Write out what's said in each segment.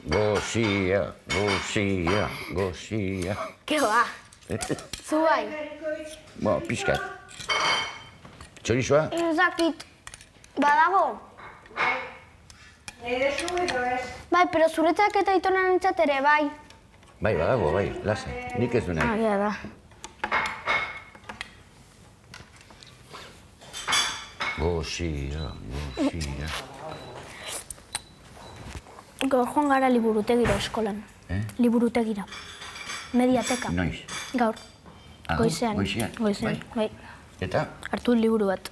Gozia, gozia, gozia. Ke ba? Zu bai? Bo, pixkat. Txorizoa? Ez dakit. Badago? Nire zu edo ez? Bai, pero zuretzak eta Aitonarentzat ere, bai. Bai, badago, bai, lasa. Nik ez du nahi. Agia da. Gozia, gozia. Gaur joan gara liburutegira eskolan. Liburutegira. Mediateka. Noiz? Gaur. Ah, Goizean. goizean? Goizean, bai. Eta, Hartu liburu bat.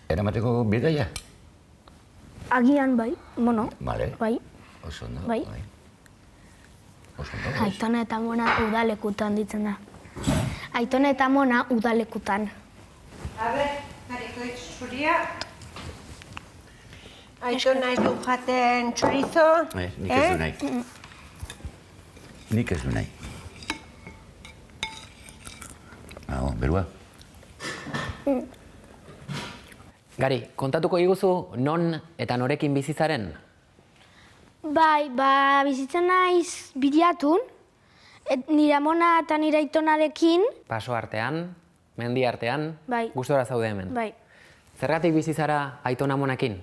eramateko bidaia? Agian, bai. Bueno, Bale. bai. Oso ondo, Bai. Oso ondo, Aitona eta Mona udalekutan ditzen da. Aitona eta Mona udalekutan. A ber, harikoitz zuria. Aitona ez du jaten txorizo. Nik ez du nahi. Nik ez du nahi. Hau, berua. Gari, kontatuko iguzu non eta norekin bizitzaren? Bai, bizitzen naiz Biriatun, nire Amona eta nire Aitonarekin. Paso artean, mendi artean, Bai. gustora zaude hemen. Bai. Zergatik bizitzara Aitona Amonekin?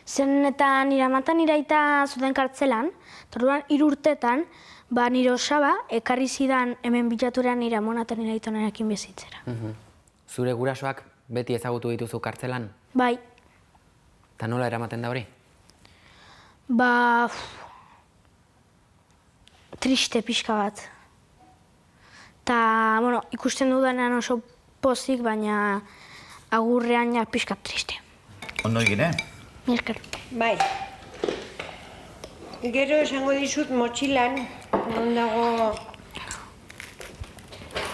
Zen eta nire ama eta nire aita zuten kartzelan, eta orduan 3 urtetan, nire osaba ekarri zidan hemen Bilaturan nire Amona eta nire Aitonarekin bizitzera. Zure gurasoak beti ezagutu dituzu kartzelan? Bai, Eta nola eramaten da hori? Triste pixka bat. Ta, bueno, ikusten dudanean oso pozik, baina agurrean ja pixka triste. Ondo egin, Mila esker. Bai. Gero esango dizut motxilan, non dago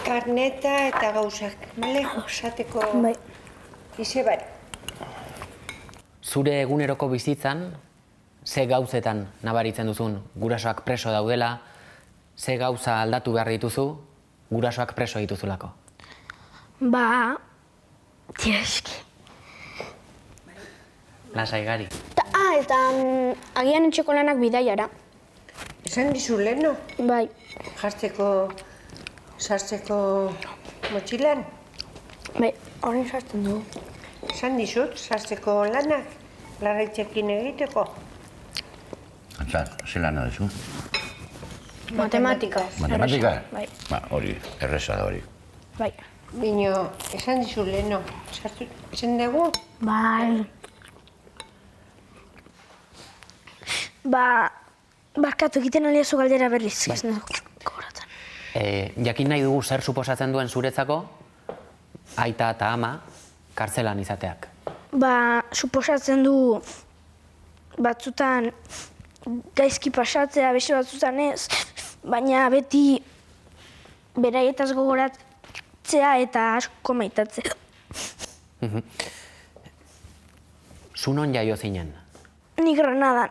karneta eta gauzak, bale? Osateko Bai. izebari. Zure eguneroko bizitzan, ze gauzetan nabaritzen duzun gurasoak preso daudela, ze gauza aldatu behar dituzu, gurasoak preso dituzulako? Tieski. Lasai, Gari. Eta agian etxeko lanak bidaiara. Esan dizu leheno, Bai. sartzeko motxilan? Bai, horrein sartzen dugu. Esan dizut, sartzeko lanak, larraitzekin egiteko. Antza, ze lana duzu? Matematika. Matematika? Bai. Hori, erreza da hori. Bai. Bino, esan dizu leheno, sartu, esan dugu? Bai. Barkatu egiten aliazu galdera berriz. Ez dut gogoratzen. Jakin nahi dugu zer suposatzen duen zuretzako, aita eta ama kartzelan izateak. Suposatzen du batzutan gaizki pasatzea, beste batzutan ez, baina beti beraietaz gogoratzea eta asko maitatzea. Zu non jaio zinen? Ni Granadan,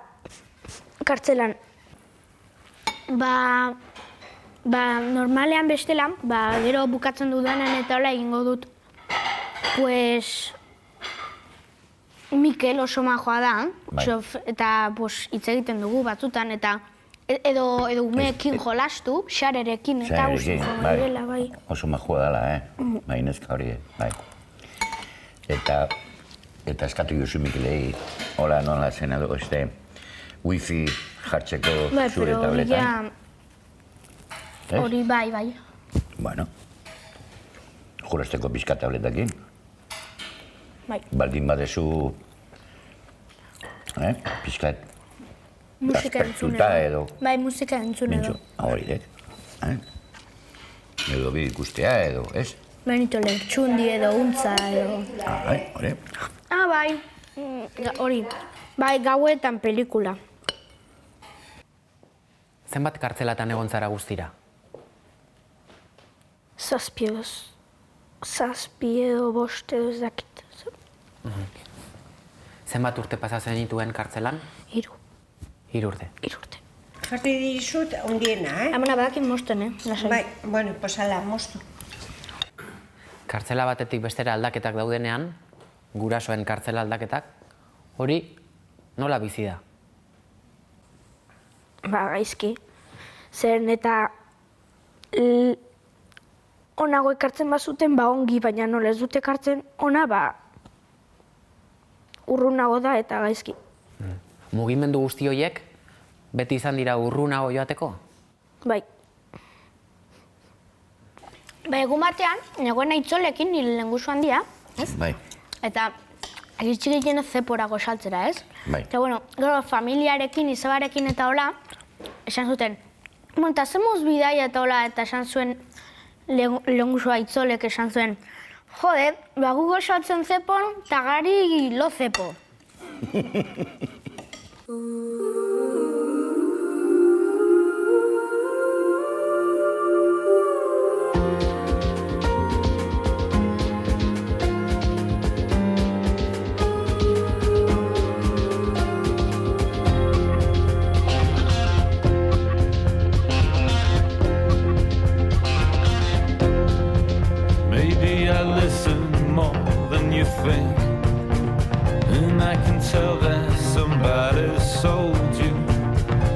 kartzelan. Normalean bestelan, gero bukatzen dudanen eta hola egingo dut. Mikel oso majoa da, eta hitz egiten dugu batzutan, eta edo umeekin jolastu, xarerekin, eta uste direla, bai. Oso majua dela, bai, neska hori, bai. Eta eskatu duzu Mikelei, hola nola zen edo, wifi jartzeko zure tabletan. Hori bai. Bueno, jolasteko pixka tabletakin. Bai. Baldin badezu, pixkat Musika entzun aspertuta edo. Bai, musika entzun edo. Hori dek. Edo bi ikustea edo, ez? Benito Lertxundi edo, untza edo. Hori. Bai. Hori. Bai, gauetan pelikula. Zenbat kartzelatan egon zara guztira? Zazpi edo bost edo ez dakit. Zenbat urte pasatzen dituen kartzelan? 3. 3 urte. 3 urte. Jarri dizut, ondiena, Amona badakin mosten, lasai. Bai, bueno, ala, moztu. Kartzela batetik bestera aldaketak daudenean, gurasoen kartzela aldaketak, hori nola bizi da? gaizki. Zeren eta onago ekartzen bazuten, ongi, baina nola ez dute ekartzen ona, urrunago da eta gaizki. Mugimendu guzti horiek beti izan dira urrunago joateko? Bai. Egun batean, negoen aitzolekin, nire lengusu handia, ez? Bai. Eta iritsi ginen zeporako saltzera, ez? Bai. Eta, gero, familiarekin, izabarekin eta hola, esan zuten, eta zemuz bidaia eta hola, eta esan zuen lengusu aitzolek esan zuen, jode, gugo saltzen zepon, eta gari lo zepo. Maybe I listen more than you think, and I can tell that somebody sold you.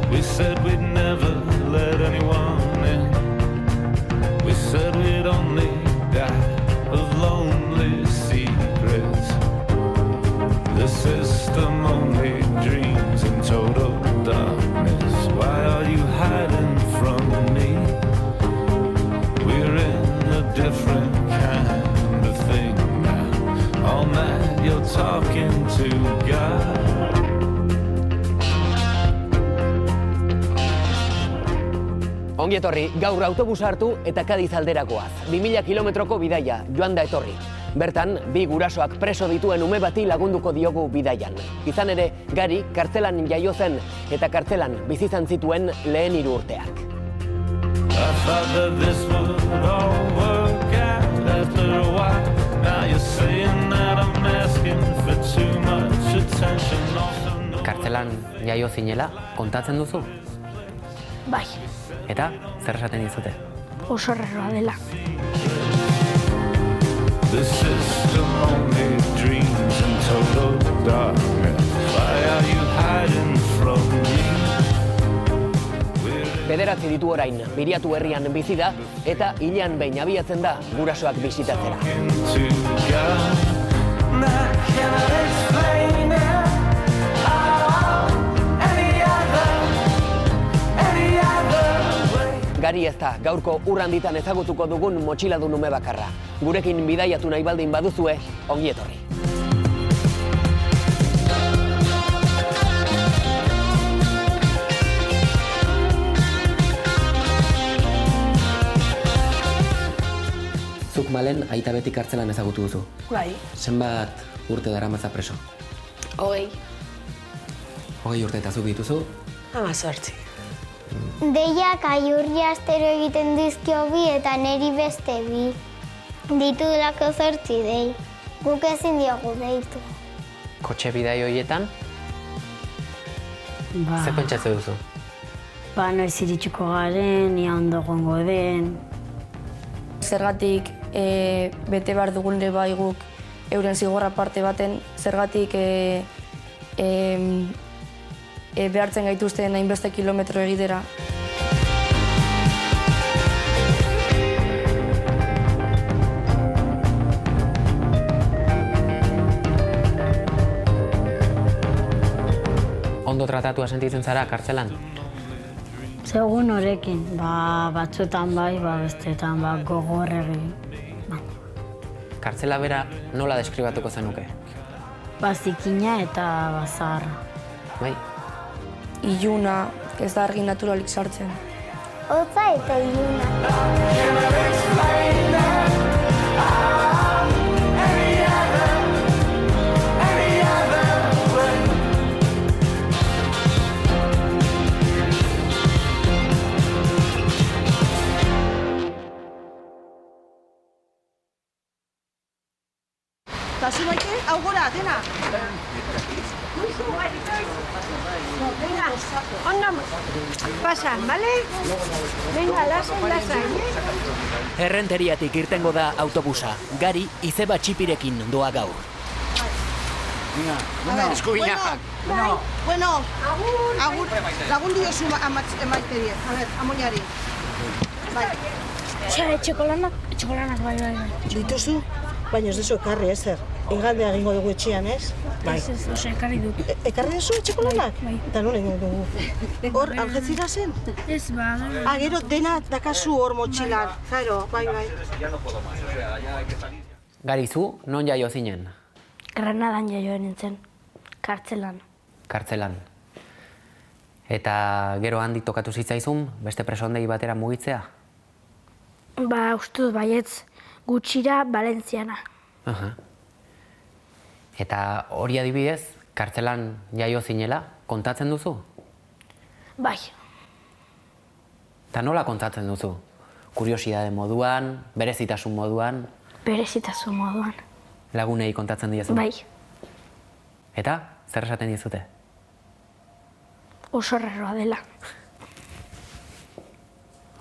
We said we'd never let anyone in. We said we'd only die of lonely secrets. The system only dreams in total darkness. Why are you hiding from me? We're in a different kind of thing now. All night you're talking to God. Ongi etorri, gaur autobusa hartu eta Kadiz alderakoaz. 2000 kilometroko bidaia, joan da etorri. Bertan, bi gurasoak preso dituen ume bati lagunduko diogu bidaian. Izan ere, Gari kartzelan jaio zen eta kartzelan bizi izan zituen lehen 3 urteak. I thought that this would all work out after a while. Now you're saying that I'm asking for too much attention. Kartzelan jaio zinela, kontatzen duzu? Bai, Eta, zer esaten dizute? oso erreroa dela. The system only dreams in total darkness. Why are you hiding from me? Bederatzi ditu orain, Biriatu herrian bizi da eta hilean behin abiatzen da gurasoak bisitatzera. To God. And I cannot explain it. Any other way. Gari ez da, gaurko urranditan ezagutuko dugun motxiladun ume bakarra. Gurekin bidaiatu nahi baldin baduzue, ongi etorri. Zuk Malen aita beti kartzelan ezagutu duzu. Bai, Zenbat urte daramatza preso? 20. 20 urte eta zuk dituzu? 18. Deiak aiurri astero egiten dizkio bi eta neri beste bi. Ditudlako 8 dei. Guk ezin diogu deitu. Kotxe bidai horietan, ze pentsatze duzu? Noiz iritsuko garen, ia ondo gongo den. Zergatik bete behar dugun ere bai guk euren zigorra parte baten, zergatik behartzen gaituzten hainbeste kilometro egitera. Ondo tratatua sentitzen zara kartzelan? Segun horekin, batzuetan bai, besteetan gogorregi. Kartzela bera nola deskribatuko zenuke? Zikina eta zaharra. Bai? Iluna, ez da argi naturalik sartzen. Hotza eta iluna. Tasu baite, hau gora, dena. Venga, ondo pasan, bale? Venga, lasai, Errenteriatik irtengo da autobusa. Gari izeba txipirekin doa gaur. Eskubinak! Bueno, agur, lagundu jozu emaiteri. A ver, amoñari. Bai. Txokolanak bai. Dituzu? Baina ez dezu ekarri, ezer. Igandea egingo dugu etxean, ez? Bai. Ez, ekarri dut. Ekarri duzu txokolanak? Bai. Eta nola egingo dugu? Hor, Algeciras zen? Ez, ba. Gero dena dakazu hor motxilan. Claro, bai. Garizu, non jaio zinen? Granadan jaioa nintzen. Kartzelan. Kartzelan. Eta gero handik tokatu zitzaizun, beste presondegi batera mugitzea? Ba, ustuz baietz, gutxira Valentziana. Eta hori adibidez, kartzelan jaio zinela, kontatzen duzu? Bai. Eta nola kontatzen duzu? Kuriosidade moduan, berezitasun moduan? Berezitasun moduan. Lagunei kontatzen diezu? Bai. Eta, zer esaten dizute? Oso arraroa dela.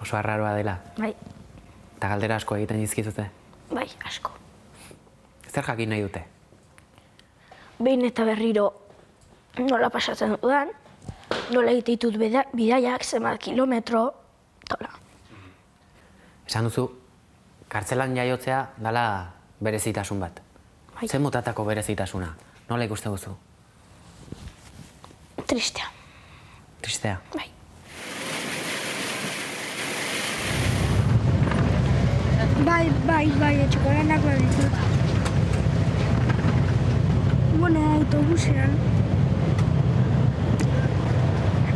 Oso arraroa dela? Bai. Eta galdera asko egiten dizkizute? Bai, asko. Zer jakin nahi dute? Behin eta berriro nola pasatzen dudan, nola egite ditut bidaiak, zenbat kilometro, tola. Esan duzu, kartzelan jaiotzea dela berezitasun bat. Bai. Zer motatako berezitasuna? Nola ikuste duzu? Tristea. Tristea? Bai. Bai, txokolanak bai ditut. Bueno, autobusean.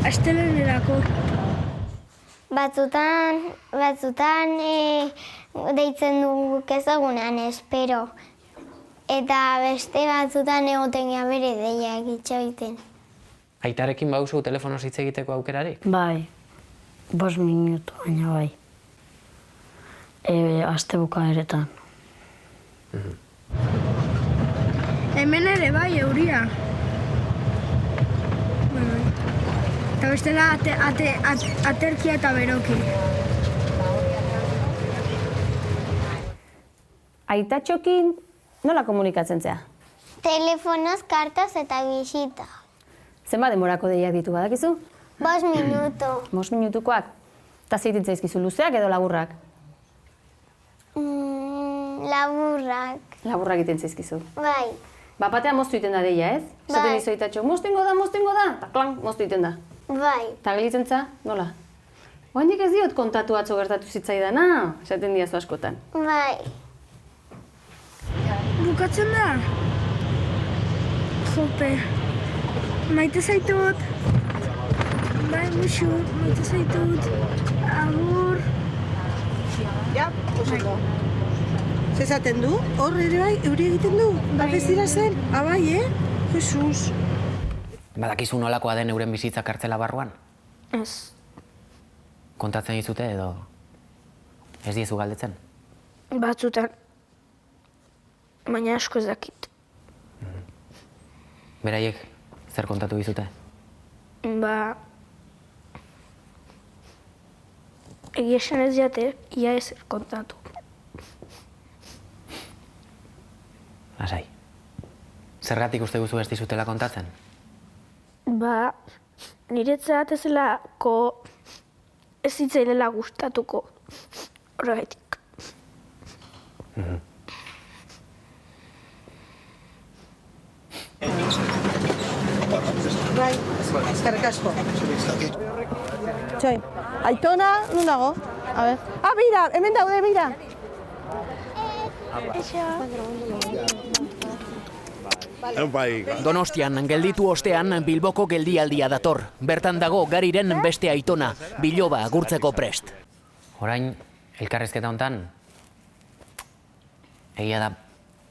Astelehenerako. Batzutan deitzen dugu ezagunean, espero. Eta beste batzutan egoten gea bere deiak itxoiten. Aitarekin bauzu telefonoz hitz egiteko aukerarik? Bai, 5 minutu baina bai. Aste bukaeretan. Hemen ere bai, euria. Eta bestela aterkia eta beroki. Aitatxokin nola komunikatzen zea? Telefonoz, kartaz eta bisita. Zenbat demorako deiak ditu badakizu? 5 minutu. 5 minutukoak? Eta zeitin zaizkizu luzeak edo laburrak? Laburrak. Laburrak egiten zaizkizu. Bai. Bapatean moztu egiten da deia, ez? Bai. Zaten izo aitatxo, moztu ingo da, eta klan, moztu egiten da. Bai. Eta gelitzen za, nola? Oandik ez diot kontatu atzo gertatu zitzaidana, esaten diazu askotan. Bai. Bukatzen da? Jope. Maite zaitut. Bai, musu, maite zaitut. Agur. Ja, oso. Zezaten du? Hor ere bai, euri egiten du? Algeciras zen? Bai, Jesus. Badakizu nolakoa den euren bizitza kartzela barruan? Ez. Kontatzen dizute edo ez diezu galdetzen? Batzutan. Baina asko ez dakit. Beraiek zer kontatu dizute? Ba... Egia esan ez jate, ia ez kontatu. Lasai. Zergatik uste duzu ez dizutela kontatzen? Ba, niretzat ez zelako ez zitzailela gustatuko horregatik. Bai, eskerrik asko. Txoi, Aitona, non dago? A ver. Ah, bira, hemen daude, bira. Donostian gelditu ostean Bilboko geldialdia dator. Bertan dago Gariren beste Aitona, biloba agurtzeko prest. Orain, elkarrezketa hontan, egia da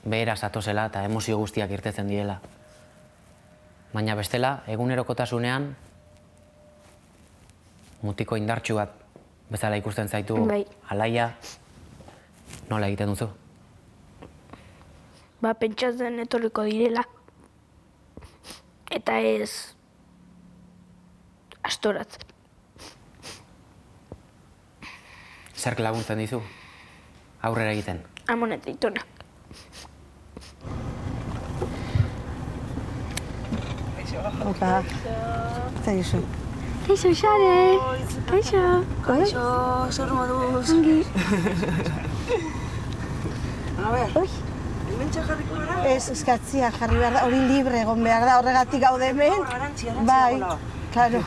behera zatozela eta emozio guztiak irtetzen diela. Baina bestela, egunerokotasunean, mutiko indartsu bat bezala ikusten zaitu alaia, nola egiten duzu? Ba, pentsatzen etorriko direla. Eta ez... astoratzen. Zerk laguntzen dizu? Aurrera egiten? Amon eta Aitonak. Opa. Zer gizu? Kaixo, Xare. Kaixo. Kaixo, zer moduz? Ongi. A ber, hementxe jarriko gara? Ez, eskatzia jarri behar da, hori libre egon behar da, horregatik gaude hemen. Bai, klaro.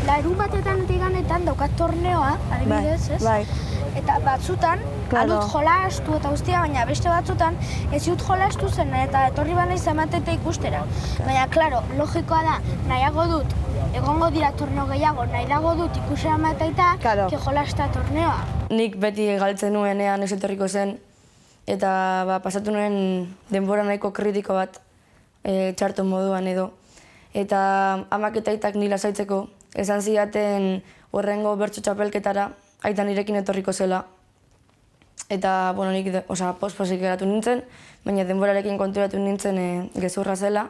Larun batetan eta igandetan daukat torneoa, adibidez, ez? Bai. Eta batzutan, adut jolastu eta guztia, baina beste batzutan ez dut jolastu zen eta etorri banaiz ematete ikustera. Baina, klaro, logikoa da, nahiago dut, egongo dira torneo gehiago, nahiago dut ikusera emateita, que jolasta torneoa. Nik beti galtzen nuenean ez etorriko zen, eta pasatu nuen denbora nahiko kritiko bat, txarto moduan edo. Eta amak eta aitak nila zaitzeko, esan zidaten horrengo bertso txapelketara, aita nirekin etorriko zela. Eta, nik pospozik geratu nintzen, baina denborarekin konturatu nintzen gezurra zela,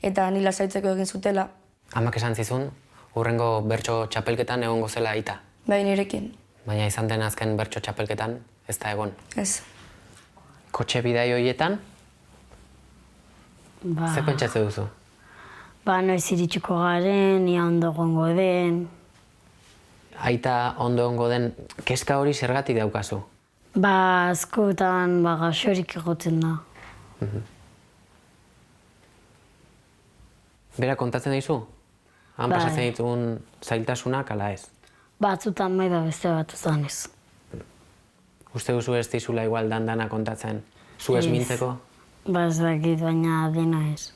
eta nila zaitzeko egin zutela. Amak esan zizun, hurrengo bertso txapelketan egongo zela aita. Bai, nirekin. Baina izan den azken bertso txapelketan ez da egon. Ez. Kotxe bidai horietan, ze pentsatze duzu? Noiz iritsiko garen, ia ondo gongo den. Aita ondo egongo den, kezka hori zergatik daukazu? Askotan gaxorik egoten da. Bera kontatzen dizu? Han pasatzen dituen zailtasunak ala ez? Batzutan bai da beste batzutan ez. Uste duzu ez dizula igual dana kontatzen? Zu ez mintzeko? Ez dakit, baina dena ez.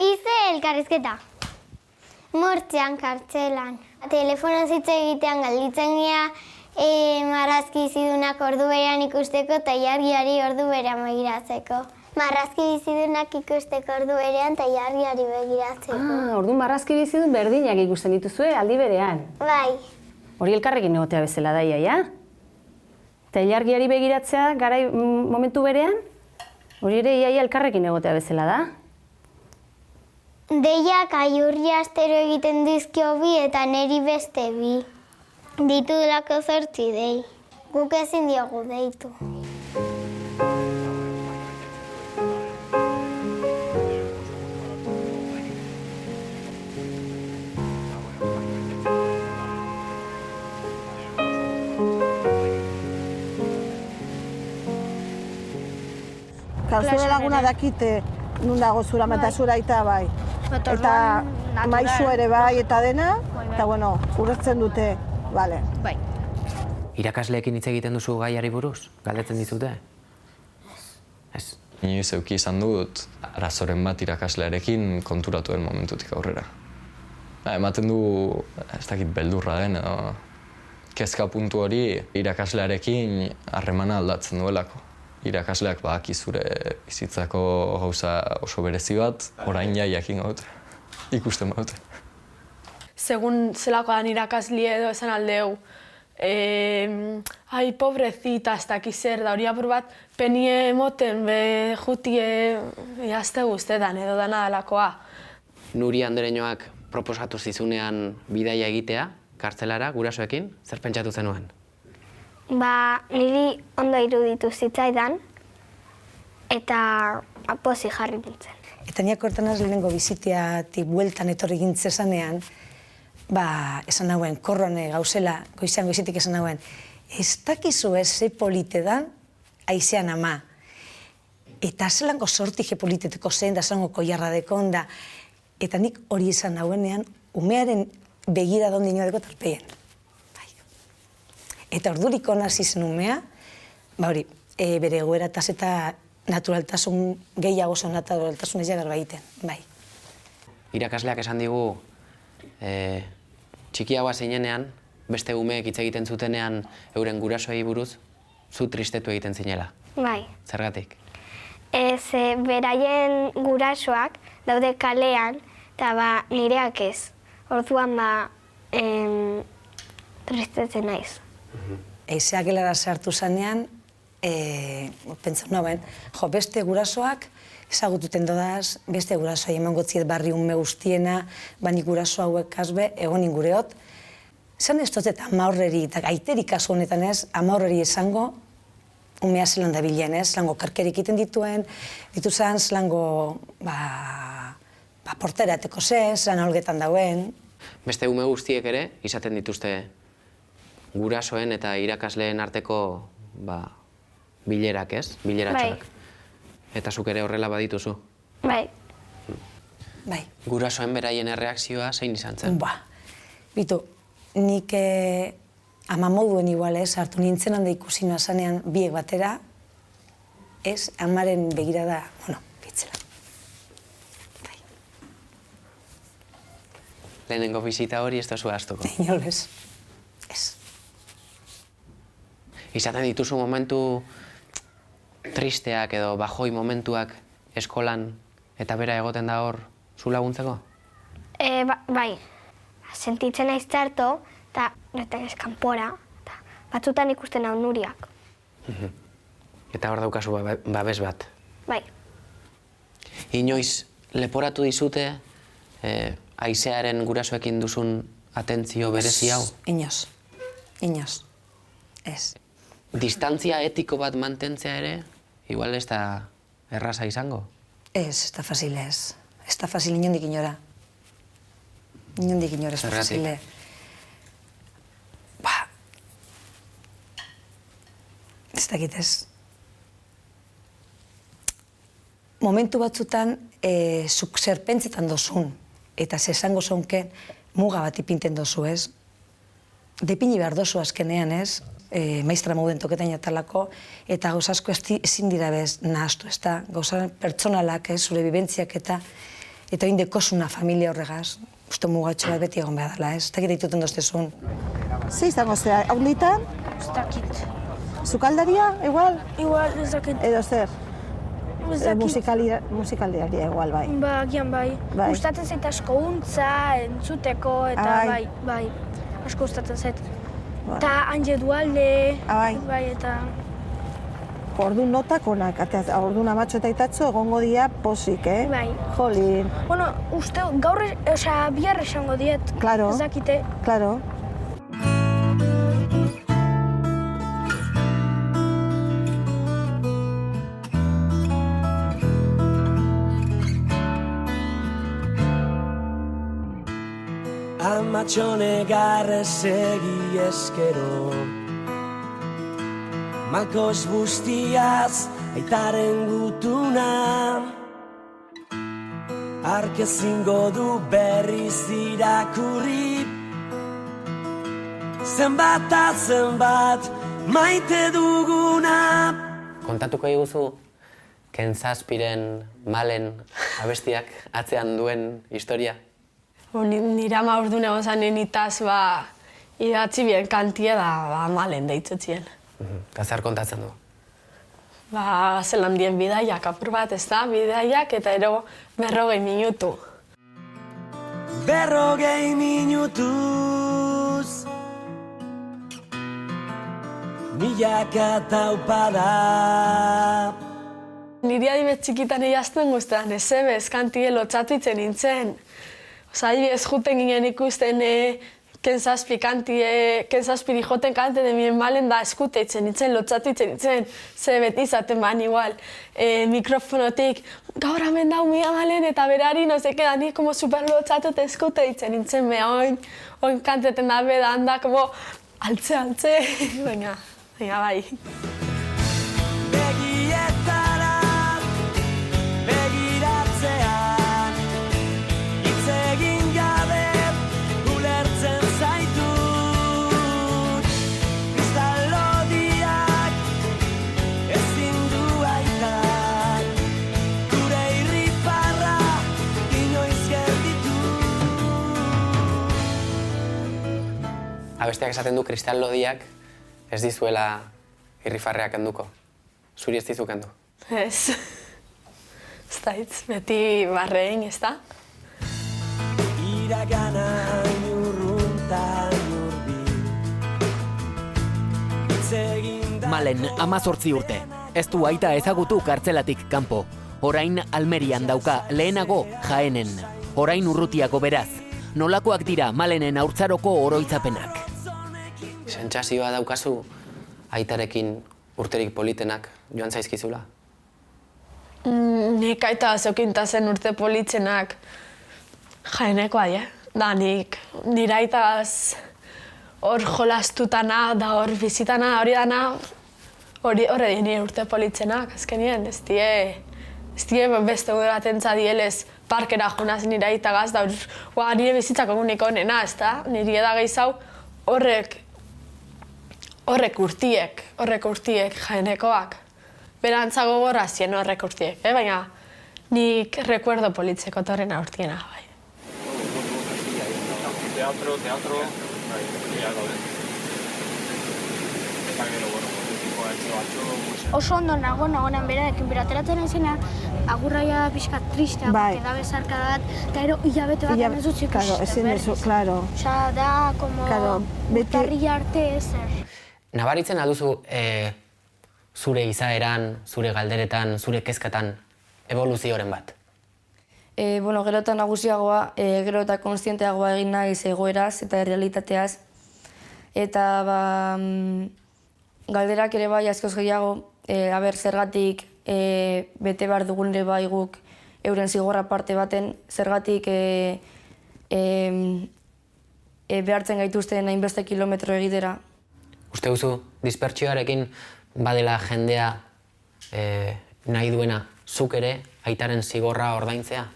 Ize elkarrizketa. Mortzean, kartzelan. Telefonoz hitz egitean galditzen gea, marrazki bizidunak ordu berean ikusteko eta ilargiari ordu berean begiratzeko. Marrazki bizidunak ikusteko ordu berean eta ilargiari begiratzeko. Ordu marrazki bizidun berdinak ikusten dituzue aldi berean. Bai. Hori elkarrekin egotea bezala da, ja? Eta ilargiari begiratzea garai momentu berean? Hori ere iaia elkarrekin egotea bezala da. Deiak aiurri astero egiten dizkio bi eta neri beste bi. Ditudlako 8 dei. Guk ezin diogu deitu. Zure laguna dakite nun dago zura eta zura aita bai. Eta maizu ere bai eta dena, eta urretzen dute, bale. Bai. Irakasleekin hitz egiten duzu gaiari buruz? Galdetzen dizute? Ez. Inoiz euki izan dut, arazoren bat irakaslearekin konturatuen momentutik aurrera. Ematen du, ez dakit beldurra den edo, kezka puntu hori irakaslearekin harremana aldatzen duelako. Irakasleak badaki zure bizitzako gauza oso berezi bat, orain jakin gaute, ikusten baute. Segun zelakoan irakasli edo esan aldeu, ai, pobrecita, ez dakiz zer da, hori apur bat, penie emoten, be jutie, jazte guztetan edo dana dalakoa. Nuri andereñoak proposatu zizunean bidaia egitea, kartzelara, gurasoekin, zer pentsatu zenuen? Niri ondo iruditu zitzaidan, eta pozik jarri nintzen. Eta niak hortanaz lehenengo bizitiatik bueltan etorri gintzezanean, esan nauen, korrone gauzela, goizean goizitik esan nauen, ez dakizu ez ze polite dan, aizean ama. Eta zelango sortije politeteko zen, da zelango koiarra dekon da. Eta nik hori esan nauenean, umearen begira dondi nioadeko tarpeien. Eta ordurik hasi zen umea, bere egoerataz eta naturaltasun gehiago zen naturaltasun ez jagar egiten, bai. Irakasleak esan digu, txikiagoa zinenean, beste umeek hitz egiten zutenean euren gurasoei buruz, zu tristetu egiten zinela. Bai. Zergatik? Beraien gurasoak daude kalean, eta nireak ez. Orduan tristetzen naiz. Eizeak gelara sartu zanean, pentsatu nauen, beste gurasoak ezagututen dodaz, beste gurasoa eman gotziet barri unme guztiena, nik guraso hauek azbe, egon ingureot, Zan ez dut eta amaurreri, eta gaiteri kasu honetan ez, amaurreri esango, umea zelan da bilen ez, zelango karkerik iten dituzan, zelango, porterateko ze, zelan holgetan dauen. Beste ume guztiek ere, izaten dituzte gurasoen eta irakasleen arteko bilerak ez, bileratxoak. Eta zuk ere horrela badituzu. Bai. Bai. Gurasoen beraien erreakzioa zein izan zen? Bitu, nik ama moduen igual ez, hartu nintzen handa ikusi nazanean biek batera, ez, amaren begirada, bitzela. Lehenengo bizita hori ez da zu ahaztuko. Inolez, ez. Izaten dituzu momentu tristeak edo bajoi momentuak eskolan eta bera egoten da hor zu laguntzeko? Bai, sentitzen naiz txarto, eta kanpora, batzutan ikusten hau nuriak. Eta hor daukazu babes bat? Bai. Inoiz leporatu dizute aizearen gurasoekin duzun atentzio berezi hau? Inoz, ez. Distantzia etiko bat mantentzea ere, igual ez da erraza izango? Ez da fazil ez. Ez da fazil inondik inora. Inondik inora ez da fazile. Ez dakit ez. Momentu batzutan, zuk zerpentzetan dozun, eta zesango zonken, muga bat ipinten dozu ez. Depini behar dozu azkenean ez, maistra moden toketain atalako, eta gauza asko ezin dira bez nahaztu ez da. Gauza pertsonalak ez, zure bibentziak eta oin dekosuna familia horregaz. Uste mugatxo bat beti egon behar dela ez. Ez dakit dituten doztezun. Ze izango zea, haunditan? Ez dakit. Zukaldaria, igual? Igual, ez dakit. Edo zer? Musikaldaria, igual, bai. Agian bai. Gustatzen zait asko untza, entzuteko, eta bai. Asko gustatzen zait. Eta Anje Dualde, bai, eta... Orduan notak onak, orduan amatxo eta itatxo egongo dia posik, Bai. Jolin. Bueno, uste, gaur, bihar esango diet. Claro. Ez dakite. Claro. Amatxone garrez egi eskero, malkoz guztiaz aitaren gutuna, arkezingo du berriz irakurri, zenbat eta zenbat maite duguna. Kontatuko iguzu Ken Zazpiren Malen abestiak atzean duen historia? Nire ama orduan egon zanen itaz, idatzi bien kantia da Malen deitzutzien. Eta zer kontatzen du? Zelan dien bidaiak apur bat, ez da, bidaiak eta ero 40 minutu. 40 minutuz milaka taupada. Niri adibet txikitan egazten guztetan, ez ebez, kantie lotxatu itzen nintzen. Adibidez, juten ginen ikusten Ken Zazpiri joten kante de mien Malen da eskute itzen nintzen, lotxatu itzen nintzen. Ze beti izaten ban igual, mikrofonotik, gaur hemen dau mia Malen eta berari, no seke da, ni como super lotxatu eta eskute itzen nintzen, oin kanteten da beda handa, como altze, baina bai. Abesteak esaten du kristal lodiak ez dizuela irrifarreak kenduko. Zuri ez dizu kendu? Ez. Ez da hitz, beti barrein, ez da? Iragana inurruntan urbi. Malen 18 urte. Ez du aita ezagutu kartzelatik kanpo. Orain Almerian dauka, lehenago Jaenen. Orain urrutiago beraz. Nolakoak dira Malenen haurtzaroko oroitzapenak. Sentsazioa daukazu aitarekin urterik politenak joan zaizkizula? Nik aita zeukinta zen urte politzenak Jaenekoa, da nik nire aitagaz hor jolastutana da hor bizitana hori dana hori nire urte politzenak, azkenien, ez die beste gude bat entzadielez parkera junaz nire aitagaz, da nire bizitzako unik honena, ez da? Niri eda gehiago horrek urtiek Jaenekoak. Berantzago gorra zien horrek urtiek, baina nik rekuerdo politzeko torrena urtiena, bai. Teatro. Oso ondo nagoen berarekin, berateratzen izena, agurraia pixka tristea, da bezarka bat, eta ero hilabete bat ez dut ikusten berriz. Osa, da, como, urtarria arte ezer. Nabaritzen alduzu zure izaeran, zure galderetan, zure kezkatan evoluzioren bat? Gero eta nagusiagoa, gero eta konstienteagoa egin naiz egoeraz eta realitateaz. Eta galderak ere bai askoz gehiago, zergatik bete behar dugun ere bai guk euren zigorra parte baten, zergatik behartzen gaituzten hainbeste kilometro egitera. Uste duzu, dispertsioarekin badela jendea nahi duena zuk ere aitaren zigorra ordaintzea?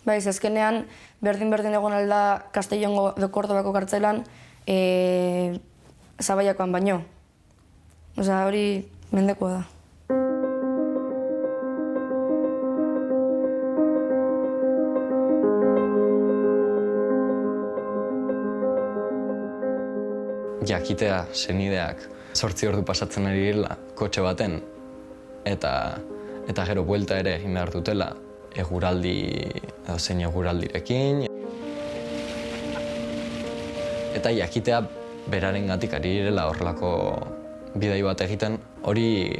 Baiz, azkenean berdin egon alda Castellongo edo Kordobako kartzelan Zabaiakoan baino. Osa, hori mendekoa da. Jakitea senideak 8 ordu pasatzen ari direla kotxe baten eta gero buelta ere egin behar dutela eguraldi edo zein eguraldirekin. Eta jakitea berarengatik ari direla horrelako bidai bat egiten hori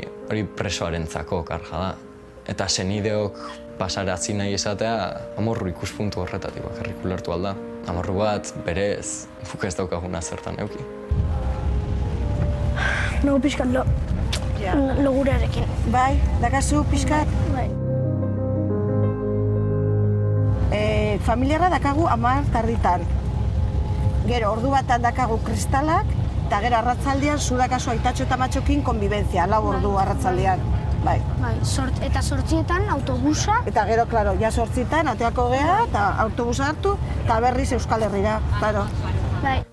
presoarentzako karga da. Eta senideok pasarazi nahi izatea amorru ikuspuntu horretatik bakarrik ulertu alda. Amorru bat berez guk ez daukaguna zertan euki. Nago pixkat logurearekin. Bai, dakazu pixkat? Bai. Familiarra dakagu 10:00 Gero, ordu batan dakagu kristalak, eta gero arratzaldean zu dakazu aitatxo eta matxokin konbibentzia, 4 ordu arratzaldean. Bai. Eta 8etan autobusa. Eta gero, klaro, ja 8etan ateako gea, eta autobusa hartu, eta berriz Euskal Herrira, klaro.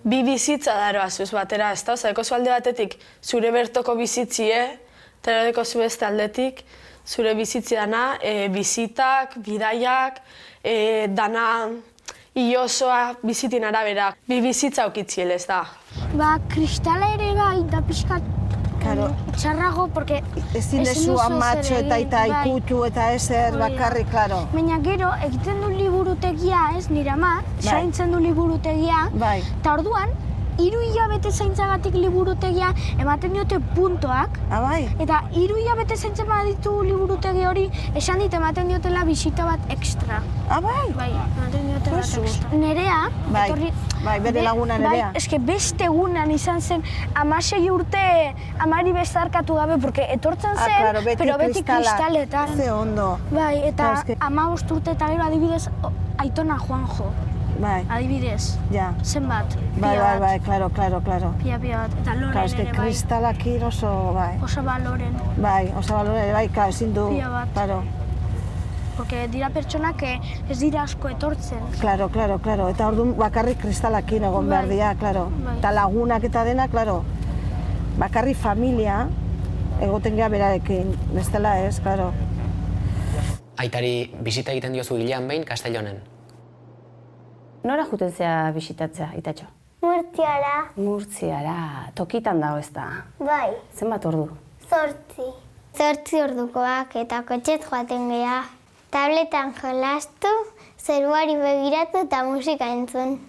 Bi bizitza daroa zuz batera, ez da? Eko zu alde batetik zure bertoko bizitzie, eta deko zu beste aldetik zure bizitzi dana, bizitak, bidaiak, dana iosoa bizitin arabera. Bi bizitza okitziel, ez da? Kristala ere bai, da pixkat txarrago, porque ezin dezu amatxo eta ikutu eta ezer bakarrik, klaro. Baina gero, egiten du liburutegia, ez, nire ama, zaintzen du liburutegia, eta orduan, 3 hilabete zaintzagatik liburutegia ematen diote puntoak, eta 3 hilabete zaintzen baditu liburutegi hori, esan dit ematen diotela bisita bat ekstra. Bai, ematen diote bat ekstra. Nerea, bere laguna Nerea. Eske beste egunan izan zen, 16 urte amari bezarkatu gabe, porque etortzen zen, pero beti kristaletan. Ze ondo. Bai, eta 15 urte eta gero adibidez Aitona Juanjo. Adibidez, zenbat, pia bat. Klaro. Pia bat, eta Loren ere, bai. Kristalakin oso, bai. Osaba Loren. Osaba Loren, bai, ezin du. Pia bat. Klaro. Porque dira pertsonak ez dira asko etortzen. Klaro. Eta orduan bakarrik kristalakin egon behar dira, klaro. Eta lagunak eta dena, klaro. Bakarrik familia egoten geha berarekin, bestela ez, klaro. Aitari bisita egiten diozu hilean behin Castellonen? Nora juten zea bisitatzea, Itatxo? Murtziara. Murtziara, tokitan dago ez da? Bai. Zenbat ordu? 8. 8 ordukoak eta kotxez joaten geha. Tabletan jolastu, zeruari begiratu eta musika entzun.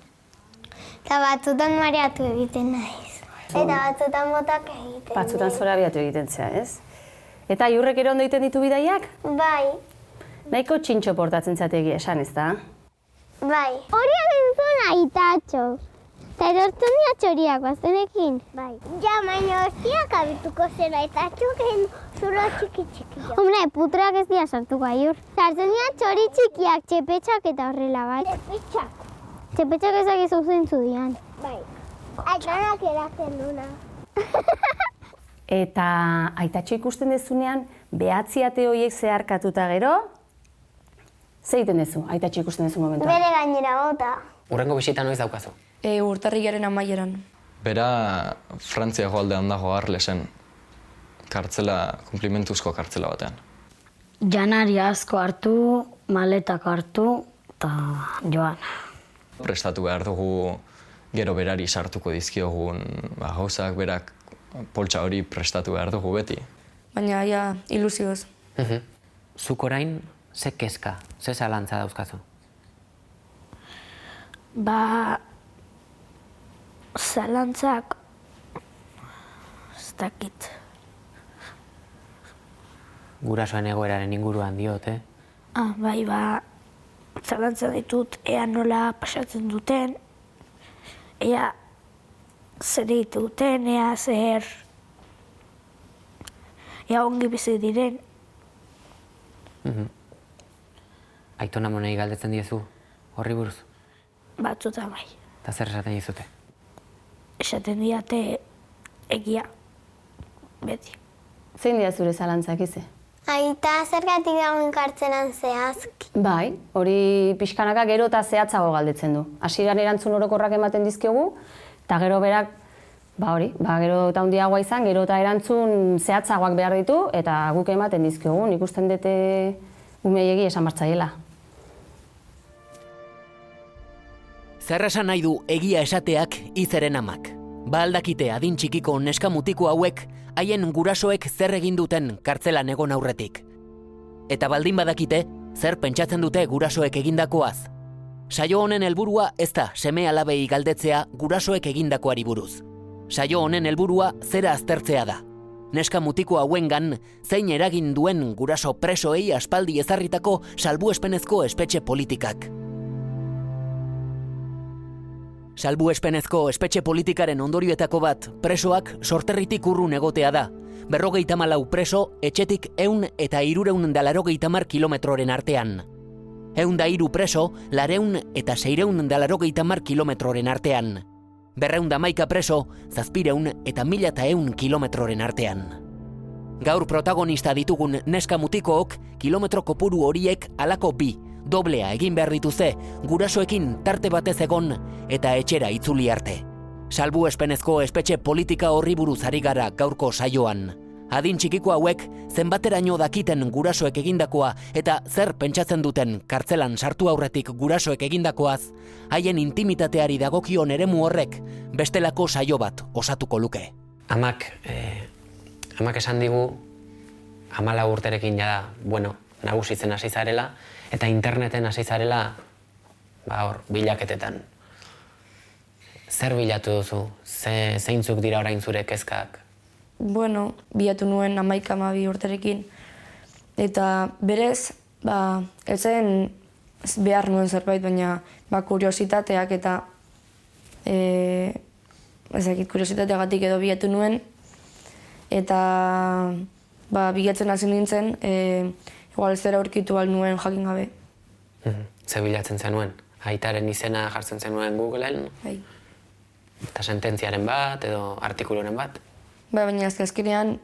Eta batzutan mareatu egiten naiz. Eta batzutan botak egiten. Batzutan zorabiatu egiten zea, ez? Eta iurrek ere ondo egiten ditu bidaiak? Bai. Nahiko txintxo portatzen zategi esan, ez da? Bai. Hori entzun Aitatxo. Eta erortzen dira txoriak bazenekin? Bai. Ja, baina hostiak abituko zera eta txuken zulo txiki-txiki. Hombre, putreak ez dira sartuko aiur. Sartzen dira txori txikiak, txepetxak eta horrela, bai. Txepetxak. Txepetxak ezak ez zentzu dian. Bai. Aitanak eratzen duna. Eta aitatxo ikusten dezunean, behatzi ate horiek zeharkatuta gero, ze egiten dezu, aitatxo ikusten dezu momentuan? Bere gainera bota. Urrengo bisita noiz daukazu? Urtarrilaren amaieran. Bera Frantziako aldean dago Arlesen, kartzela, konplimentuzko kartzela batean. Janari asko hartu, maletak hartu, eta joan. Prestatu behar dugu gero berari sartuko dizkiogun gauzak, berak poltsa hori prestatu behar dugu beti. Baina, ja, ilusioz. Zuk orain, ze kezka, ze zalantza dauzkazu? Zalantzak, ez dakit. Gurasoen egoeraren inguruan diot, Bai, zalantza ditut, ea nola pasatzen duten, ea zer egite duten, ea ongi bizi diren. Aitona monei galdetzen diezu, horri buruz? Batzutan bai. Eta zer esaten dizute? Esaten diate egia, beti. Zein dira zure zalantzak ize? Aita zergatik dagoen kartzelan zehazki. Bai, hori pixkanaka gero eta zehatzago galdetzen du. Hasieran erantzun orokorrak ematen dizkiogu, eta gero berak, gero eta handiagoa izan, gero eta erantzun zehatzagoak behar ditu, eta guk ematen dizkiogu, ikusten dute umeiegi esan martzaiela. Zer esan nahi du egia esateak Izeren amak. Ba aldakite adin txikiko neska mutiko hauek haien gurasoek zer egin duten kartzelan egon aurretik. Eta baldin badakite, zer pentsatzen dute gurasoek egindakoaz. Saio honen helburua ez da seme alabei galdetzea gurasoek egindakoari buruz. Saio honen helburua zera aztertzea da. Neska mutiko hauengan zein eragin duen guraso presoei aspaldi ezarritako salbuespenezko espetxe politikak. Salbuespenezko espetxe politikaren ondorioetako bat presoak sorterritik urrun egotea da. 54 preso etxetik 100 eta 380 kilometroren artean. 103 preso 200 eta 680 kilometroren artean. 211 preso 700 eta 1100 kilometroren artean. Gaur protagonista ditugun neska mutikook kilometro kopuru horiek halako bi, doblea egin behar dituzte, gurasoekin tarte batez egon eta etxera itzuli arte. Salbuespenezko espetxe politika horri buruz ari gara gaurko saioan. Adin txikiko hauek zenbateraino dakiten gurasoek egindakoa eta zer pentsatzen duten kartzelan sartu aurretik gurasoek egindakoaz, haien intimitateari dagokion eremu horrek bestelako saio bat osatuko luke. Amak esan digu 14 urterekin jada, nagusitzen hasi zarela, eta interneten hasi zarela, bilaketetan. Zer bilatu duzu? Zeintzuk dira orain zure kezkak? Bilatu nuen 11-12 urterekin. Eta berez, ez zen behar nuen zerbait, baina kuriositateak eta kuriositateagatik edo bilatu nuen. Eta bilatzen hasi nintzen, igual zera aurkitu ahal nuen jakin gabe. Ze bilatzen zenuen? Aitaren izena jartzen zenuen Googleen? Bai. Eta sententziaren bat edo artikuluren bat? Baina azkenean,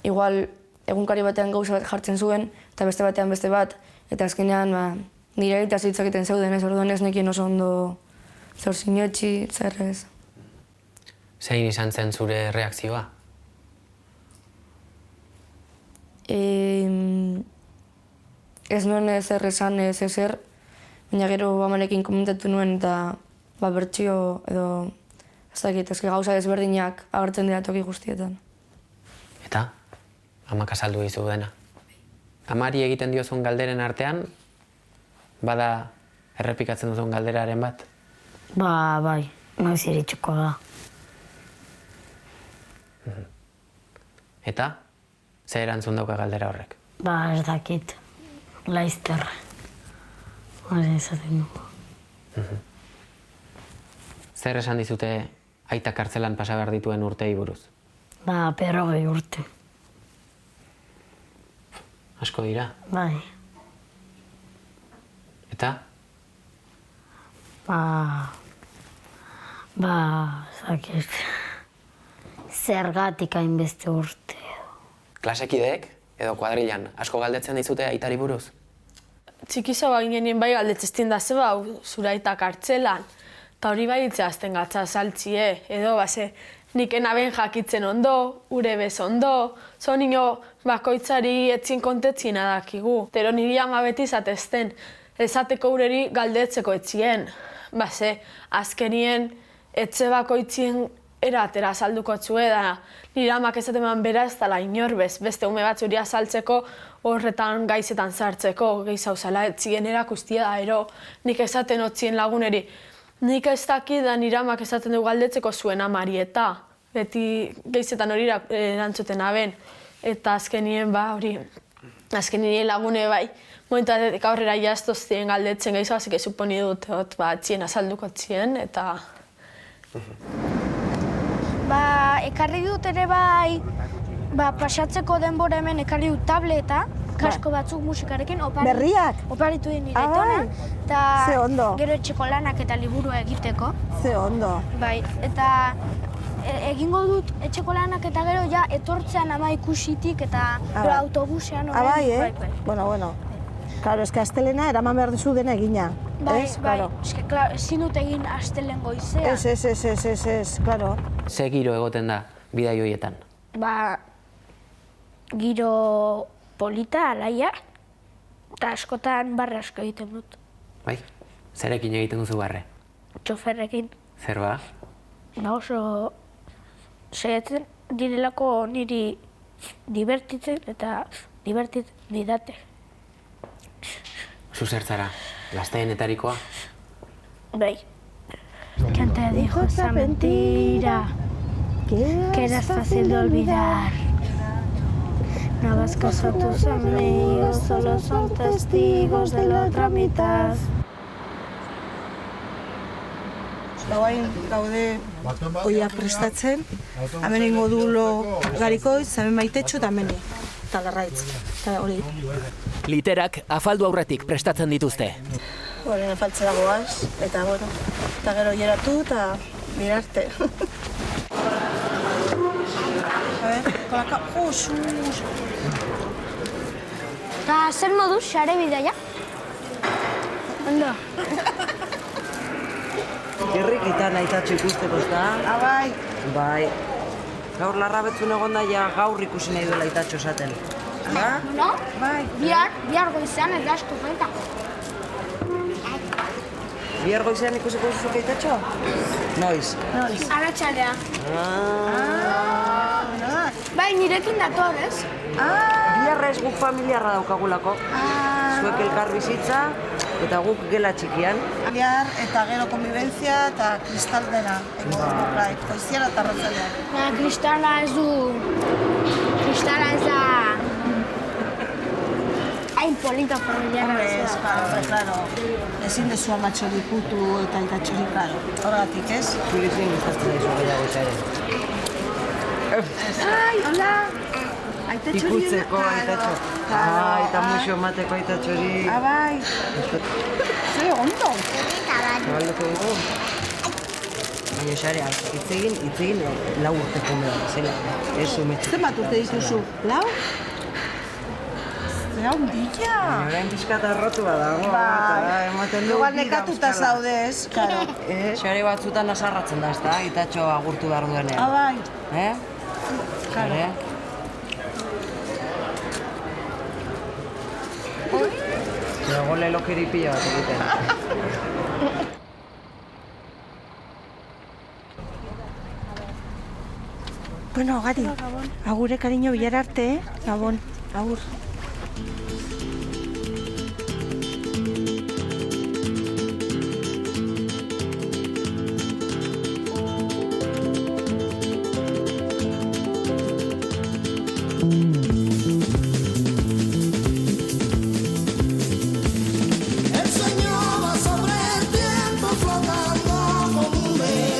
igual egunkari batean gauza bat jartzen zuen, eta beste batean beste bat, eta azkenean nire eta zitzak egiten zeuden ez, orduan ez nekien oso ondo zor sinotxi, zer ez. Zein izan zen zure reakzioa? Ez nuen ezer esan ez ezer, baina gero amarekin komentatu nuen eta bertsio edo ez dakit, gauza ezberdinak agertzen dira toki guztietan. Eta? Amak azaldu dizu dena. Amari egiten diozun galderen artean, bada errepikatzen duzun galderaren bat? Bai, noiz iritsuko da. Eta? Zer erantzun dauka galdera horrek? Ez dakit, laizter. Hori esaten dugu. Zer esan dizute aita kartzelan pasa behar dituen urtei buruz? Ba, 40 urte. Asko dira. Bai. Eta? Zakit. Zergatik hainbeste urte. Klasekideek edo kuadrilan asko galdetzen dizute aitari buruz? Txikizo baginenien bai galdetzeztien da zeba, zure aita kartzelan. Eta hori bai itzeazten gatza saltzie, edo base, nik enaben jakitzen ondo, ure bez ondo, zo nino bakoitzari etzin kontetzien adakigu. Tero niri ama beti zatezten, ezateko ureri galdetzeko etzien. Base, azkenien etxe bakoitzien eratera salduko txue da, nire amak ezateman bera ez dala inor bez, beste ume batzuri azaltzeko horretan gaizetan sartzeko, gehi zauzala etzien erakustia da, ero nik ezaten otzien laguneri. Nik ez dakit da nire amak ezaten dugu galdetzeko zuen amari eta beti geizetan hori erantzuten aben. Eta azkenien hori, azkenien lagune bai, momentatik aurrera jaztoztien galdetzen gehiagozik suponi dut, txien azalduko txien, eta... Ekarri dut ere bai, pasatzeko denbora hemen ekarri dut tableta, kasko batzuk musikarekin, berriak? Oparitu din nire tona, Ze ondo. Gero etxeko lanak eta liburua egiteko. Ze ondo. Bai, eta egingo dut etxeko lanak eta gero ja etortzean ama ikusitik eta autobusean Bai. Bueno. Claro, eske astelena eraman behar duzu dena egina. Bai, eske, ezin dut egin astelen goizea. Ez, claro. Ze giro egoten da bidai horietan? Giro polita, alaia, eta askotan barre asko egiten dut. Bai, zerekin egiten duzu barre? Txoferrekin. Zer ba? Oso saiatzen direlako niri divertitzen eta didate. Zu zertzara, gazteenetarikoa? Bai. ¿Quién te dijo esa mentira? Que era fácil de olvidar. No hagas caso a tus amigos, solo son testigos de la otra mitad. Gauain gaude oia prestatzen, hemen ingo du lo garikoitz, hemen maitetxu eta hemen eta larraitz, eta hori. Literak afaldu aurretik prestatzen dituzte. Horren afaltzera goaz, eta gero hieratu eta mirarte. Kolaka, Eta zer moduz, xare bidaia? Ondo. Gerrikitan aitatxo ikusteko, ez da? Bai. Bai. Gaur larra betzun egon da, ja gaur ikusi nahi duela aitatxo esaten. No? Bai. Bihar goizean ez da asko falta. Bihar goizean ikusiko duzuk aitatxo? Noiz? Arratxaldea. Bai, nirekin dator, ez? Biharra ez guk familiarra daukagulako. Zuek elkar bizitza eta guk gela txikian. Bihar eta gero konbibenzia eta kristaldena. Goizian eta arratsaldean. Kristala ez du... Kristala ez da... Hain polita familiarra ez da. Claro. Ezin dezu amatxo dikutu eta aitatxori, claro. Horregatik, ez? Zurezien gustatzen daizu gehiago ere. Ai, hola! Ikutzeko aitatxo. Eta muixo emateko aitatxori. Bai. Zer ondo. Zabalduko dugu. Baina xarea, hitz egin 4 urteko umea zela. Ez umetxo. Zenbat urte dituzu? 4? Zera hundilla. Orain pixkat arrotu badago. Ematen dugu igual nekatuta zaude, ez? Claro. Xare batzutan asarratzen da, ez da? Aitatxo agurtu behar duenean. Bai. Claro. Dago lelokeri pila bat egiten. Bueno, Gari, agure kariño bilar arte, Gabon, agur. El sueño va sobre el tiempo flotando como un velo.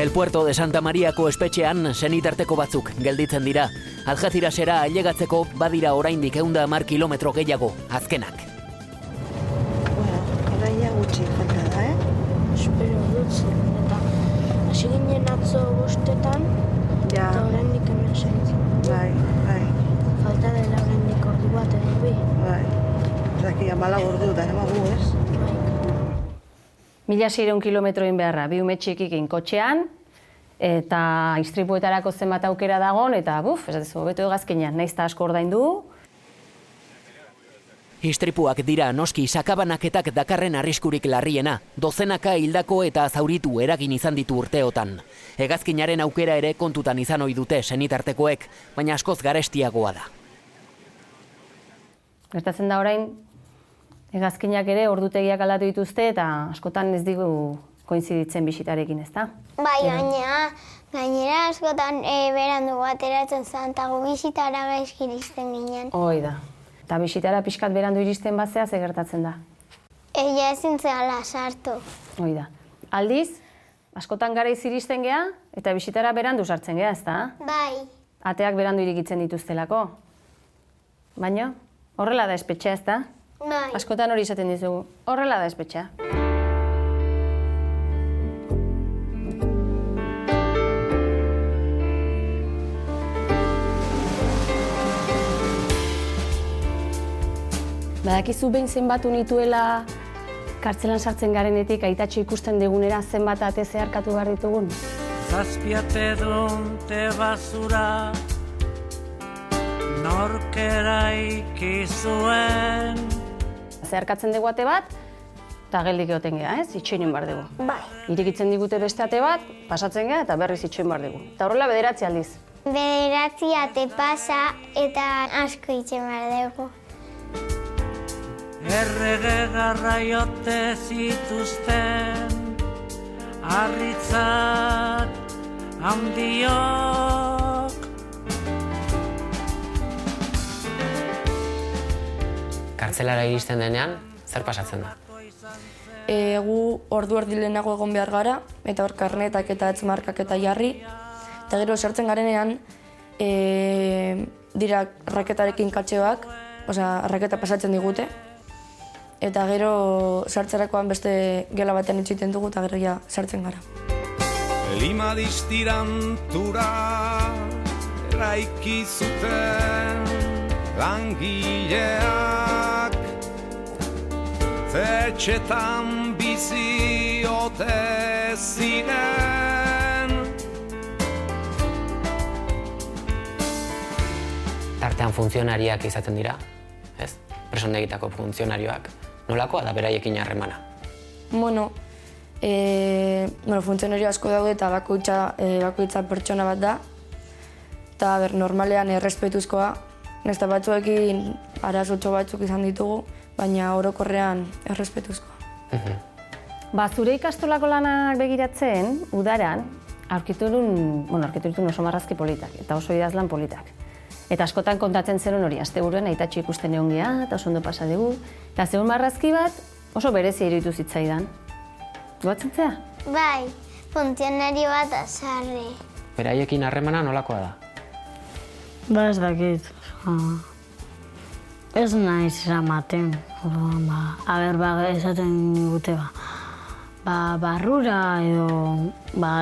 El Puerto de Santa Mariako espetxean senitarteko batzuk gelditzen dira. Aljazirasera ailegatzeko badira oraindik 110 kilometro gehiago, azkenak. Oraina gutxi falta da, Espero dut zen, eta hasi ginen atzo 5:00, eta oraindik hemen saitzen. Bai. Falta dela oraindik ordu bat edo bi. Bai. Zaki 14 ordu da emagu, ez? 1600 kilometroin beharra, bi ume txikikin kotxean, eta istripuetarako zenbat aukera dagon, eta esatezu, hobeto hegazkinean, nahiz eta asko ordaindu. Istripuak dira noski sakabanaketak dakarren arriskurik larriena, dozenaka hildako eta zauritu eragin izan ditu urteotan. Hegazkinaren aukera ere kontutan izan ohi dute senitartekoek, baina askoz garestiagoa da. Gertatzen da orain, hegazkinak ere ordutegiak aldatu dituzte eta askotan ez digu koinziditzen bisitarekin, ezta? Bai, gainera askotan berandu ateratzen zen, eta gu bisitara gaizki iristen ginen. Hoi da. Eta bisitara pixkat berandu iristen bazea ze gertatzen da? Egia ezin zehala sartu. Hoi da. Aldiz, askotan garaiz iristen gea eta bisitara berandu sartzen gea, ezta? Bai. Ateak berandu irikitzen dituztelako. Baina, horrela da espetxea, ezta? Bai. Askotan hori izaten dizugu, horrela da espetxea. Badakizu behin zenbatu nituela kartzelan sartzen garenetik aitatxo ikusten degunera zenbat ate zeharkatu behar ditugun? Zazpiate dunte basura norkera ikizuen. Zeharkatzen dugu ate bat, eta geldik egoten geha, ez? Itxoinen behar dugu. Bai. Irikitzen digute beste ate bat, pasatzen geha eta berriz itxoin behar dugu. Eta horrela 9 aldiz. 9 ate pasa eta asko itxen behar dugu. Errege garraiote zituzten harritzak handiok. Kartzelara iristen denean, zer pasatzen da? Gu ordu erdi lehenago egon behar gara, eta hor karnetak eta etzmarkak eta jarri. Eta gero sartzen garenean, dira raketarekin katxeoak, raketa pasatzen digute. Eta gero sartzerakoan beste gela batean itxiten dugu eta gero ja sartzen gara. Lima distirantura eraiki zuten langileak, zetxetan bizi ote ziren. Tartean funtzionariak izaten dira, ez? Presondegitako funtzionarioak. Nolakoa da beraiekin harremana? Funtzionario asko daude eta bakoitza pertsona bat da. Eta normalean errespetuzkoa. Nesta batzuekin arazotxo batzuk izan ditugu, baina orokorrean errespetuzkoa. Zure ikastolako lanak begiratzen, udaran, aurkitu ditun oso marrazki politak eta oso idazlan politak. Eta askotan kontatzen zenun hori, asteburuan aitatxo ikusten egon geha, eta oso ondo pasa dugu. Eta zeun marrazki bat oso berezia iruditu zitzaidan. Goatzen zea? Bai, funtzionario bat azarre. Beraiekin harremana nolakoa da? Ez dakit. Ez naiz eramaten. Esaten digute barrura edo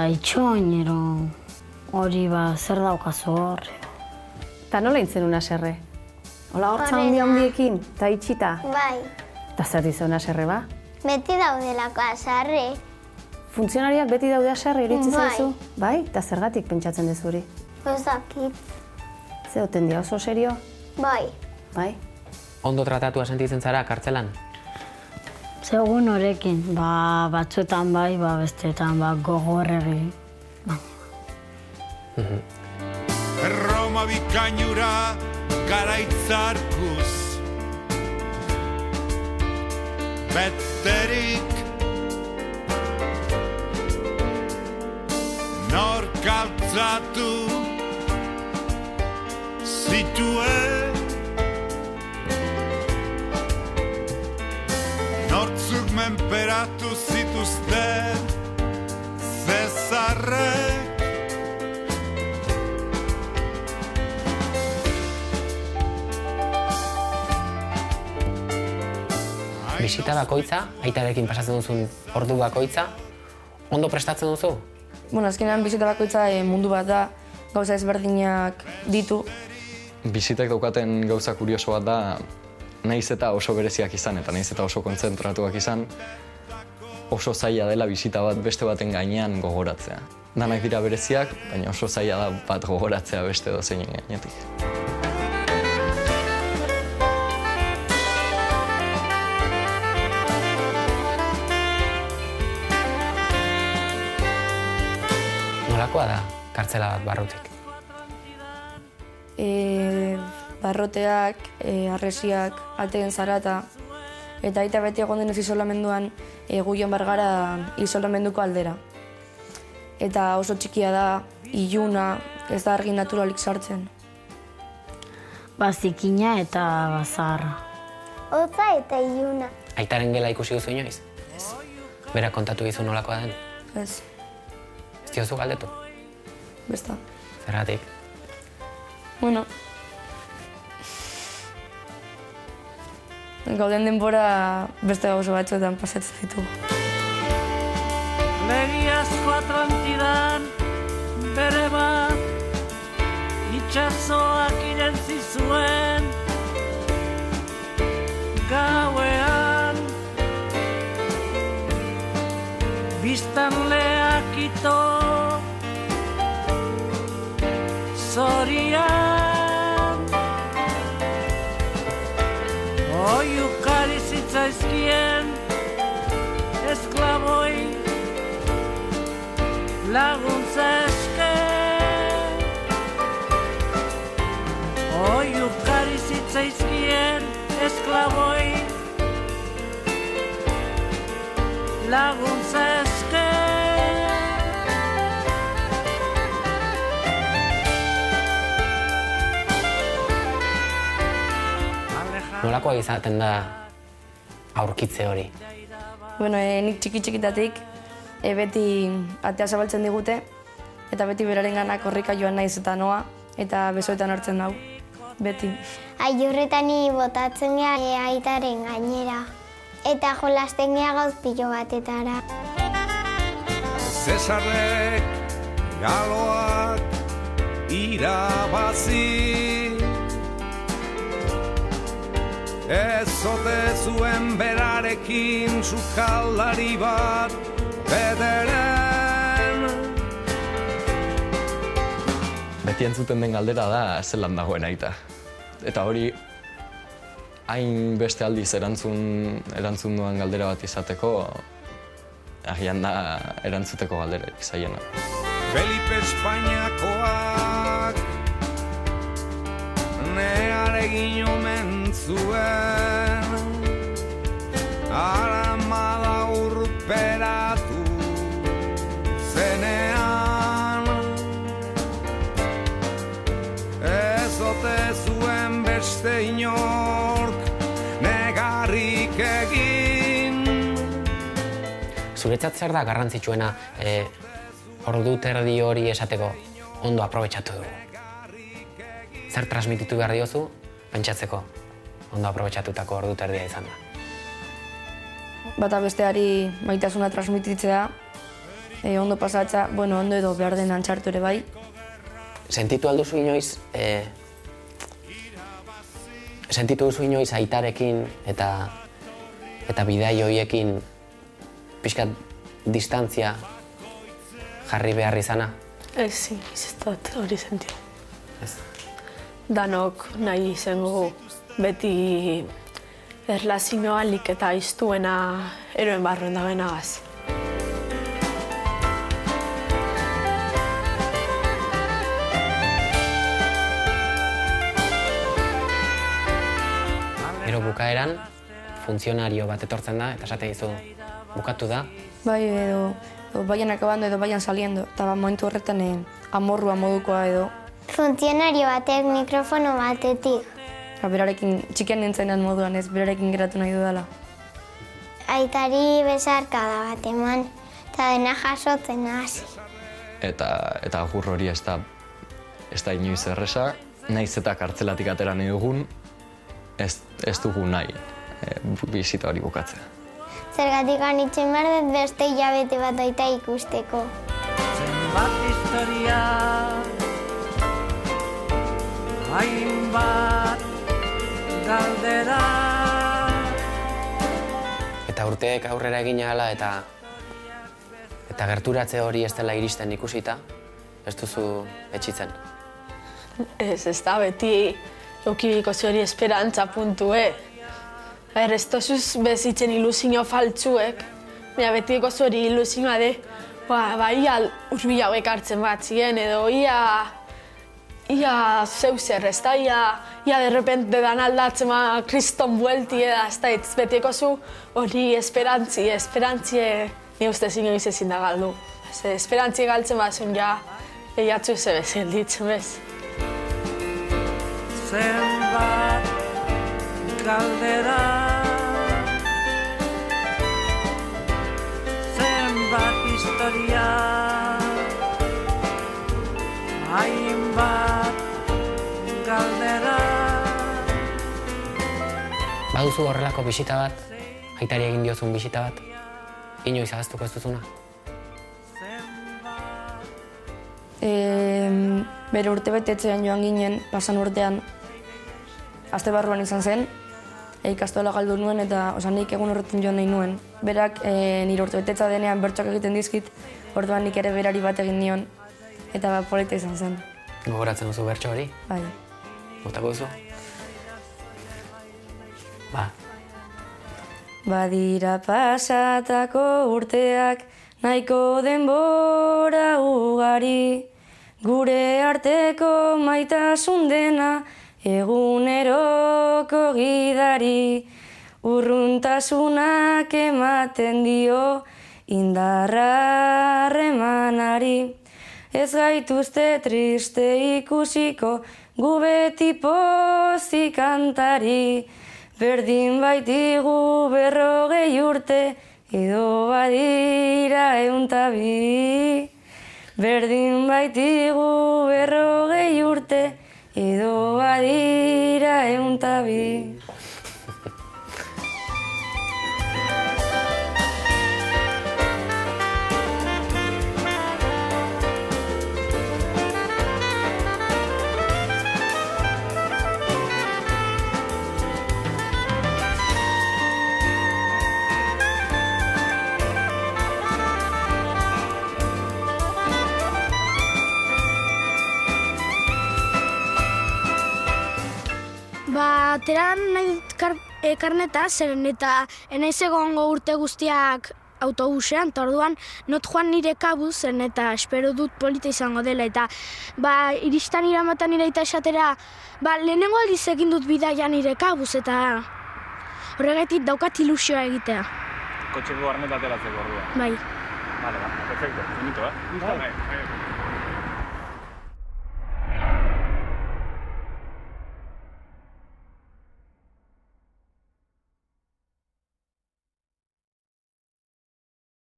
itxoin edo hori zer daukazu hor. Eta nola intzen una serre? Hola hortza handiekin, eta itxita? Bai. Eta zer dizuna serre ba? Beti daudelako azarre. Funtzionariak beti daude azarre, iritzi zaizu? Bai. Eta zergatik pentsatzen dezuri? Ez dakit. Ze oten dia oso serio? Bai. Bai? Ondo tratatua sentitzen zara kartzelan? Segun horrekin, batzuetan bai, besteetan gogorregi. Roma bikainura garaitzarkuz beterik nork altzatu zituen nortzuk menperatu zituzten zez zarrek. Bisita bakoitza, aitarekin pasatzen duzun ordu bakoitza, ondo prestatzen duzu? Bueno, azkenean bizita bakoitza mundu bat da, gauza ezberdinak ditu. Bisitek daukaten gauza kurioso bat da, nahiz eta oso bereziak izan eta nahiz eta oso kontzentratuak izan, oso zaila dela bisita bat beste baten gainean gogoratzea. Danak dira bereziak, baina oso zaila da bat gogoratzea beste dozeinen gainetik. Nolakoa da kartzela bat barrutik? Barroteak, harresiak, ateen zarata, eta aita beti egon denez isolamenduan gu joan bargara isolamenduko aldera. Eta oso txikia da, iluna, ez da argi naturalik sartzen. Bazikina eta bazarra. Hotza eta iluna. Aitaren gela ikusi duzu inoiz? Ez. Berak kontatu dizu nolakoa den? Ez. Ez diozu galdetu? Besta. Zergatik? Bueno. Gauden denbora beste gauza batzuetan pasatzen ditugu. Legiazko Atlantidan bere bat itxasoak irentzi zuen gauean biztanleak ito zorian oiukari zitzaizkien esklaboi laguntza eske oiukari zitzaizkien esklaboi laguntza eske. Nolakoa izaten da aurkitze hori? Bueno, nik txiki-txikitatik beti atea zabaltzen digute, eta beti berarenganak korrika joan naiz eta noa, eta besoetan hartzen dau, beti. Aiurretani botatzen gea aitaren gainera, eta jolasten gea gauz pilo batetara. Zesarrek galoak irabazi, ez ote zuen berarekin sukaldari bat bederen. Beti entzuten den galdera da zelan dagoen aita. Eta hori, hain beste aldiz erantzun duan galdera bat izateko, agian da erantzuteko galderak zaiena. Felipe Espainiakoak nearegin omen zuen, aramada urperatu zenean, ez ote zuen beste inork negarrik egin. Zuretzat zer da garrantzitsuena ordu terdi hori esateko ondo aprobetxatu dugu? Zer transmititu behar diozu, pentsatzeko ondo aprobetxatutako ordu terdia izan da? Bata besteari maitasuna transmititzea, ondo pasatza, bueno, ondo edo behar den antxartu ere bai. Sentitu alduzu inoiz, aitarekin eta bidai horiekin pixkat distantzia jarri behar izana? Ez dut hori sentiu. Ez. Danok nahi izango beti erlazioa alik eta iztuena eroen barruen dagoenagaz. Gero bukaeran, funtzionario bat etortzen da, eta esaten dizu, bukatu da. Bai, edo vayan acabando edo vayan saliendo, eta momentu horretan amorrua modukoa edo. Funtzionario batek mikrofono batetik. Berarekin, txiken nintzenan moduan ez, berarekin geratu nahi dudala. Aitari besarkada bat eman, eta dena jasotzen hasi. eta agur hori ez da inoiz erresa, nahiz eta kartzelatik atera nahi dugun, ez dugu nahi bizita hori bukatzea. Zergatik anitzen behar dut beste hilabete bat aita ikusteko. Zenbat historia, hainbat galdera. Eta urteek aurrera egin ahala eta gerturatze hori ez dela iristen ikusita, ez duzu etxitzen. Ez da beti eukibiko hori esperantza puntue. Ez tozuz bezitzen ilusio faltzuek, baina beti gozu hori ilusioa de, ia urbil hauek hartzen bat ziren, edo ia zeu zer, ez da, ia derrepente dan aldatzen kriston buelti eda, ez da, ez beti gozu hori esperantzie, ni uste inoiz ezin da galdu. Esperantzie galtzen bazun ja, ehiatzu ze bezel ditzen bez. Zenbat galdera, zenbat historia, hainbat galdera. Baduzu horrelako bisita bat, aitari egin diozun bisita bat, inoiz ahaztuko ez duzuna? Bere urtebetetzean joan ginen, pasan urtean, aste barruan izan zen, ikastola galdu nuen eta nik egun horretan joan nahi nuen. Berak nire urtebetetza denean bertsoak egiten dizkit, orduan nik ere berari bat egin nion, eta polita izan zen. Gogoratzen duzu bertso hori? Bai. Botako duzu? Ba. Badira pasatako urteak, nahiko denbora ugari, gure arteko maitasun dena, eguneroko gidari, urruntasunak ematen dio indarra harremanari. Ez gaituzte triste ikusiko, gu beti pozik kantari, berdin baitigu 40 urte, edo badira 102. Berdin baitigu 40 urte, edo badira 102. Ateran nahi karneta, zeren eta enaiz egongo urte guztiak autobusean, eta orduan not joan nire kabuz, zeren eta espero dut polita izango dela, eta iristan iramatan nire eta esatera, lehenengo aldiz egin dut bidaia nire kabuz, eta horregatik daukat ilusioa egitea. Kotxeko garneta ateratzeko ordua. Bai. Vale, perfecto, finito,